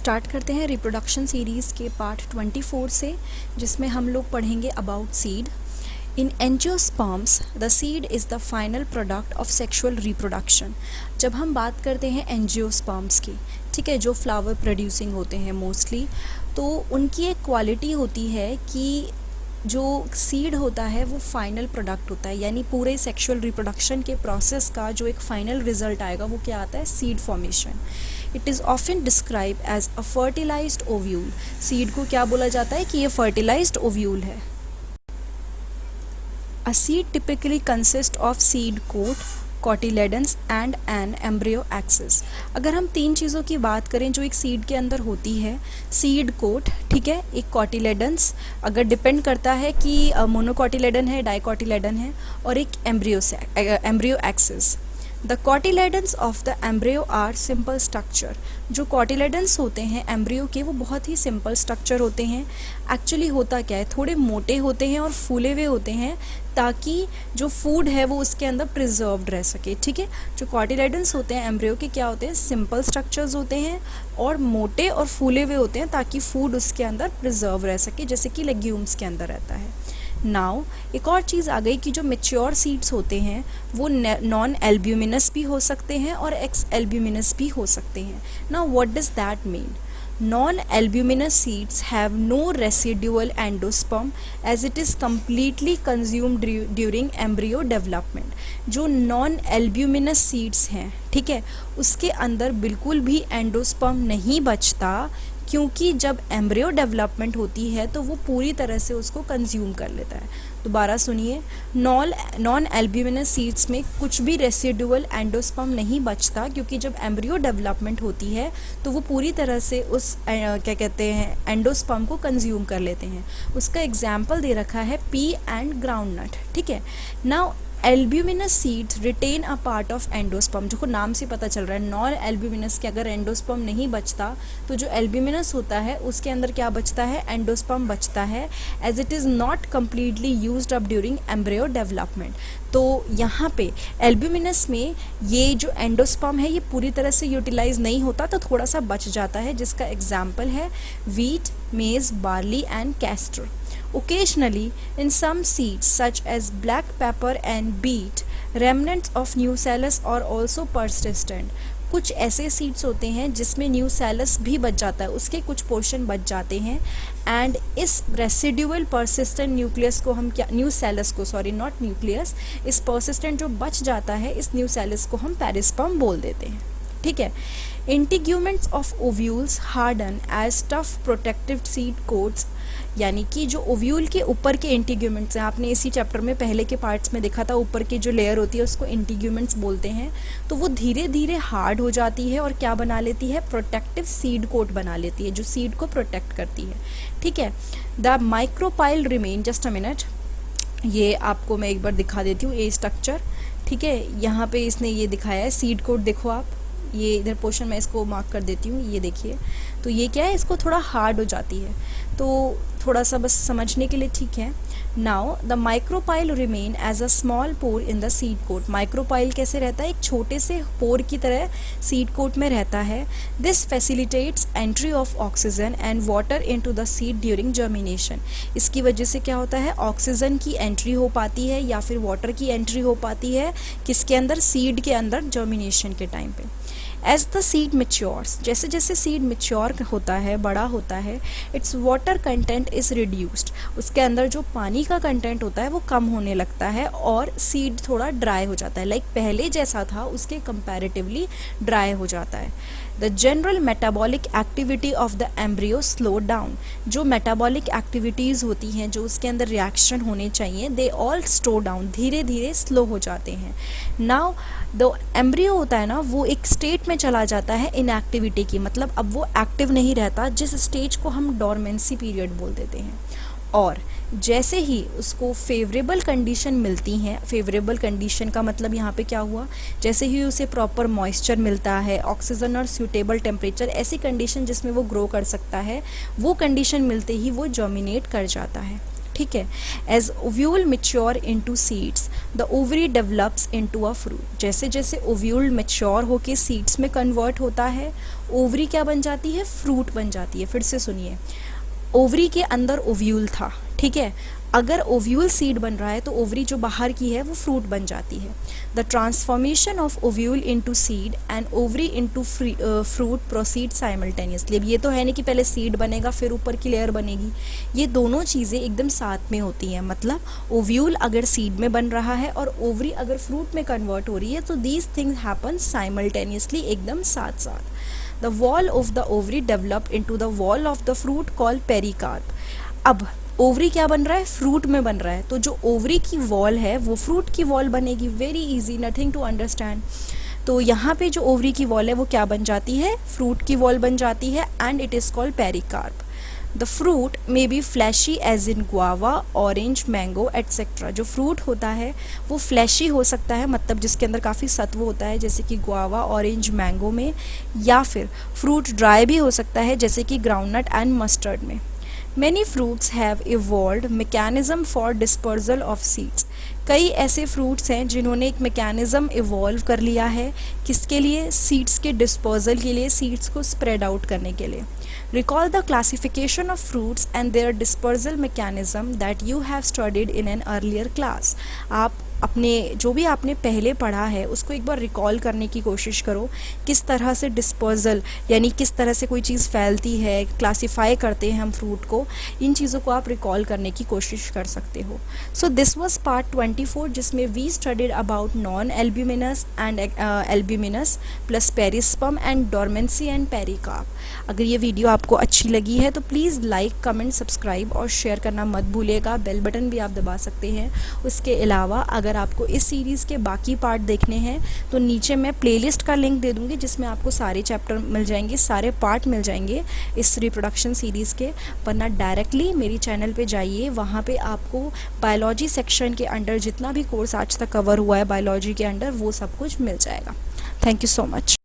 Start करते हैं reproduction series के पार्ट 24 से, जिसमें हम लोग पढ़ेंगे about seed. In angiosperms the seed is the final product of sexual reproduction. जब हम बात करते हैं एंजियोस्पर्म्स की, ठीक है, जो फ्लावर प्रोड्यूसिंग होते हैं मोस्टली, तो उनकी एक क्वालिटी होती है कि जो सीड होता है वो फाइनल प्रोडक्ट होता है, यानी पूरे सेक्सुअल रिप्रोडक्शन के प्रोसेस का जो एक फाइनल रिजल्ट आएगा वो क्या आता है, seed formation. It is often describe as a fertilised ovule. Seed को क्या बोला जाता है कि ये फर्टिलाइज्ड ओव्यूल है। A seed typically consists of seed coat, cotyledons and an embryo axis। अगर हम तीन चीज़ों की बात करें जो एक सीड के अंदर होती है, सीड कोट, ठीक है, एक कॉटिलेडन्स, अगर डिपेंड करता है कि मोनोकॉटिलेडन है, डाइकॉटिलेडन है, और एक embryo axis. The cotyledons of the embryo are simple structure. जो कॉटिलेडन्स होते हैं एम्ब्रियो के, वो बहुत ही सिंपल स्ट्रक्चर होते हैं। एक्चुअली होता क्या है, थोड़े मोटे होते हैं और फूले हुए होते हैं ताकि जो फूड है वो उसके अंदर प्रिजर्व्ड रह सके, ठीक है। जो कॉटिलेडन्स होते हैं एम्ब्रियो के क्या होते हैं, सिंपल स्ट्रक्चर्स होते हैं और मोटे और फूले हुए होते हैं ताकि फूड उसके अंदर प्रिजर्व रह सके, जैसे कि लेग्यूम्स के अंदर रहता है। नाउ एक और चीज़ आ गई कि जो मेच्योर सीड्स होते हैं वो नॉन एल्ब्यूमिनस भी हो सकते हैं और एक्स एल्ब्यूमिनस भी हो सकते हैं। Now what does that mean? Non-albuminous seeds have no residual endosperm as it is completely consumed during embryo development। जो non-albuminous seeds हैं, ठीक है, उसके अंदर बिल्कुल भी एंडोस्पर्म नहीं बचता, क्योंकि जब एम्ब्रियो डेवलपमेंट होती है तो वो पूरी तरह से उसको कंज्यूम कर लेता है। दोबारा सुनिए, नॉन एल्ब्यूमिनस सीड्स में कुछ भी रेसिडुअल एंडोस्पर्म नहीं बचता, क्योंकि जब एम्ब्रियो डेवलपमेंट होती है तो वो पूरी तरह से उस क्या कहते हैं एंडोस्पर्म को कंज्यूम कर लेते हैं। उसका एग्जाम्पल दे रखा है पी एंड ग्राउंडनट, ठीक है। Now albuminous seeds retain a part of endosperm. जो नाम से पता चल रहा है, नॉन एल्ब्यूमिनस के अगर एंडोस्पर्म नहीं बचता तो जो एल्ब्यूमिनस होता है उसके अंदर क्या बचता है, एंडोस्पर्म बचता है, as it is not completely used up during embryo development. तो यहाँ पे एल्ब्यूमिनस में ये जो एंडोस्पर्म है ये पूरी तरह से यूटिलाइज नहीं होता, तो थोड़ा सा बच जाता है, जिसका एग्जाम्पल है वीट, मेज, barley and castor. Occasionally, in some seeds such as black pepper and beet, remnants of nucellus are also persistent। कुछ ऐसे सीड्स होते हैं जिसमें न्यूसेलस भी बच जाता है, उसके कुछ पोर्शन बच जाते हैं, एंड इस रेसिड्यूअल परसिस्टेंट न्यूक्लियस को हम क्या, न्यूसेलस को, सॉरी नॉट न्यूक्लियस, इस परसिस्टेंट जो बच जाता है इस न्यूसेलस को हम पेरिस्पर्म बोल देते हैं, ठीक है। Integuments of ovules harden as tough protective seed coats, यानी कि जो ओव्यूल के ऊपर के इंटीग्यूमेंट्स हैं, आपने इसी चैप्टर में पहले के पार्ट्स में देखा था, ऊपर की जो लेयर होती है उसको इंटीग्यूमेंट्स बोलते हैं, तो वो धीरे धीरे हार्ड हो जाती है और क्या बना लेती है, प्रोटेक्टिव सीड कोट बना लेती है, जो सीड को प्रोटेक्ट करती है, ठीक है। The micropyle remain, just a minute, ये आपको मैं एक बार दिखा देती हूँ, ए स्ट्रक्चर, ठीक है। यहाँ पे इसने ये दिखाया है सीड कोट, देखो आप, ये इधर पोर्शन में इसको मार्क कर देती हूँ, ये देखिए, तो ये क्या है, इसको थोड़ा हार्ड हो जाती है, तो थोड़ा सा बस समझने के लिए, ठीक है। Now the micropyle remain as a small pore in the seed coat. Micropyle कैसे रहता है, एक छोटे से पोर की तरह सीड कोट में रहता है। This facilitates entry of oxygen and water into the seed during germination. इसकी वजह से क्या होता है, ऑक्सीजन की एंट्री हो पाती है या फिर वाटर की एंट्री हो पाती है, किसके अंदर, सीड के अंदर, जर्मिनेशन के टाइम पे। एज द सीड मेच्योर्स, जैसे जैसे सीड मेच्योर होता है, बड़ा होता है, it's water content is reduced. उसके अंदर जो पानी का कंटेंट होता है वो कम होने लगता है और सीड थोड़ा ड्राई हो जाता है, लाइक पहले जैसा था उसके कंपैरेटिवली ड्राई हो जाता है। The general metabolic activity of the embryo slow down. जो मेटाबॉलिक एक्टिविटीज़ होती हैं, जो उसके अंदर रिएक्शन होने चाहिए, दे ऑल स्लो डाउन, धीरे धीरे स्लो हो जाते हैं। नाउ द एम्ब्रियो होता है ना, वो एक स्टेट में चला जाता है इनएक्टिविटी की, मतलब अब वो एक्टिव नहीं रहता, जिस स्टेज को हम डोरमेंसी पीरियड बोल देते हैं। और जैसे ही उसको फेवरेबल कंडीशन मिलती हैं, फेवरेबल कंडीशन का मतलब यहाँ पे क्या हुआ, जैसे ही उसे प्रॉपर मॉइस्चर मिलता है, ऑक्सीजन और सूटेबल टेम्परेचर, ऐसी कंडीशन जिसमें वो ग्रो कर सकता है, वो कंडीशन मिलते ही वो जर्मिनेट कर जाता है। ठीक है। As ovule mature into seeds the ovary develops into a fruit. जैसे जैसे ओव्यूल मेच्योर होके सीड्स में कन्वर्ट होता है, ओवरी क्या बन जाती है, फ्रूट बन जाती है। फिर से सुनिए, ओवरी के अंदर ओव्यूल था, ठीक है, अगर ओव्यूल सीड बन रहा है तो ओवरी जो बाहर की है वो फ्रूट बन जाती है। The transformation of ovule into seed and ovary into fruit proceed simultaneously. अब ये तो है नहीं कि पहले सीड बनेगा फिर ऊपर की लेयर बनेगी, ये दोनों चीज़ें एकदम साथ में होती हैं। मतलब ओव्यूल अगर सीड में बन रहा है और ओवरी अगर फ्रूट में कन्वर्ट हो रही है तो दीज थिंग्स हैपन साइमल्टेनियसली, एकदम साथ साथ। The wall of the ovary develop into the wall of the fruit called pericarp. अब ओवरी क्या बन रहा है, फ्रूट में बन रहा है, तो जो ओवरी की वॉल है वो फ्रूट की वॉल बनेगी। Very easy, nothing to understand. तो यहाँ पे जो ओवरी की वॉल है वो क्या बन जाती है, फ्रूट की वॉल बन जाती है, and it is called pericarp. The fruit may be fleshy as in guava, orange, mango etcetera. जो फ्रूट होता है वो फ्लैशी हो सकता है, मतलब जिसके अंदर काफ़ी सत्व होता है, जैसे कि गुआवा, ऑरेंज, मैंगो में, या फिर फ्रूट ड्राई भी हो सकता है जैसे कि ग्राउंडनट एंड मस्टर्ड में। Many fruits have evolved mechanism for dispersal of seeds। कई ऐसे फ्रूट्स हैं जिन्होंने एक मैकेनिज़्म इवॉल्व कर लिया है, किसके लिए, सीड्स के डिस्पोजल के लिए, सीड्स को स्प्रेड आउट करने के लिए। Recall the classification of fruits and their dispersal mechanism that you have studied in an earlier class। आप अपने जो भी आपने पहले पढ़ा है उसको एक बार रिकॉल करने की कोशिश करो, किस तरह से डिस्पोजल यानी किस तरह से कोई चीज़ फैलती है, क्लासीफाई करते हैं हम फ्रूट को, इन चीज़ों को आप रिकॉल करने की कोशिश कर सकते हो। सो दिस वाज पार्ट 24 जिसमें we studied about non albuminous and albuminous plus perisperm and dormancy and pericarp. अगर ये वीडियो आपको अच्छी लगी है तो प्लीज़ लाइक, कमेंट, सब्सक्राइब और शेयर करना मत भूलिएगा। बेल बटन भी आप दबा सकते हैं। उसके अलावा अगर आपको इस सीरीज़ के बाकी पार्ट देखने हैं तो नीचे मैं प्लेलिस्ट का लिंक दे दूँगी जिसमें आपको सारे चैप्टर मिल जाएंगे, सारे पार्ट मिल जाएंगे इस रिप्रोडक्शन सीरीज़ के। वरना डायरेक्टली मेरी चैनल पे जाइए, वहाँ पे आपको बायोलॉजी सेक्शन के अंडर जितना भी कोर्स आज तक कवर हुआ है बायोलॉजी के अंडर वो सब कुछ मिल जाएगा। Thank you so much.